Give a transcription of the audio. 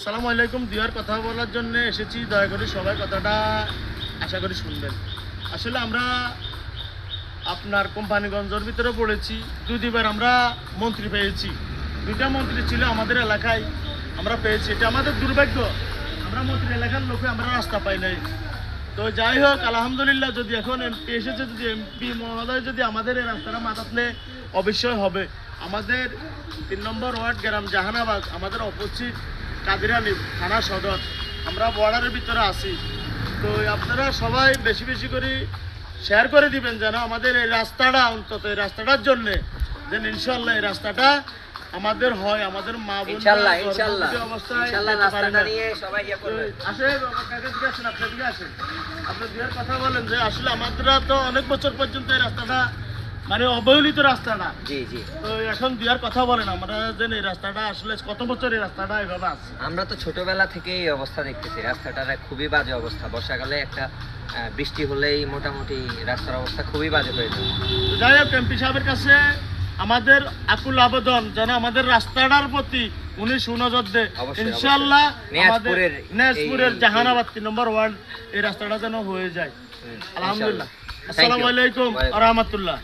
আসসালামু আলাইকুম। দুয়ার কথা বলার জন্য এসেছি, দয়া করে সবাই কথাটা আশা করি শুনবেন। আসলে আমরা আপনার কোম্পানিগঞ্জের ভিতরে পড়েছি, দুইবার আমরা মন্ত্রী পেয়েছি। দুইটা মন্ত্রী ছিল আমাদের এলাকায়, আমরা পেয়েছি। এটা আমাদের দুর্ভাগ্য, আমরা মন্ত্রী এলাকার লোকে আমরা রাস্তা পাই নাই। তো যাই হোক, আলহামদুলিল্লাহ, যদি এখন এমপি এসেছে, যদি এমপি মহোদয় যদি আমাদের এই রাস্তাটা মাথাতলে অবশ্যই হবে। আমাদের 3 নম্বর ওয়ার্ড গ্রাম জাহানাবাদ, আমাদের অপোজিট কাদির আলী থানা সদর, আমরা বর্ডারের ভিতরে আছি। তো আপনারা সবাই বেশি বেশি করে শেয়ার করে দিবেন যেন আমাদের এই রাস্তাটা, অন্তত এই রাস্তাটার জন্যে যেন ইনশাল্লাহ এই রাস্তাটা আমাদের হয়, আমাদের মা বোন ইনশাআল্লাহ অবস্থায় রাস্তাটা নিয়ে সবাই ইয়ে করবে। আপনার দুয়ের কথা বলেন যে আসলে আমাদেররা তো অনেক বছর পর্যন্ত এই রাস্তাটা মানে অবহেলিত রাস্তাটা। জি জি। তো এখন দুয়ার কথা বলেন, আমরা যেন এই রাস্তাটা আসলে কত বছর এই রাস্তাটা এভাবে আছে। আমরা তো ছোটবেলা থেকে এই অবস্থা দেখতেছি, রাস্তাটার খুবই বাজে অবস্থা। বর্ষাকালে একটা বৃষ্টি হলেই মোটামুটি রাস্তার অবস্থা খুবই বাজে হয়ে যায়। তো যাই হোক, এমপি সাহেবের কাছে আমাদের আকুল আবেদন যেন আমাদের রাস্তাটার প্রতি উনি সুনজর দেয়। ইনশাআল্লাহ আমাদের নেসপুরের জাহানাবাদ 3 নম্বর ওয়ার্ড এই রাস্তাটা যেন হয়ে যায়। আলহামদুলিল্লাহ। আসসালামু আলাইকুম ওয়া রাহমাতুল্লাহ।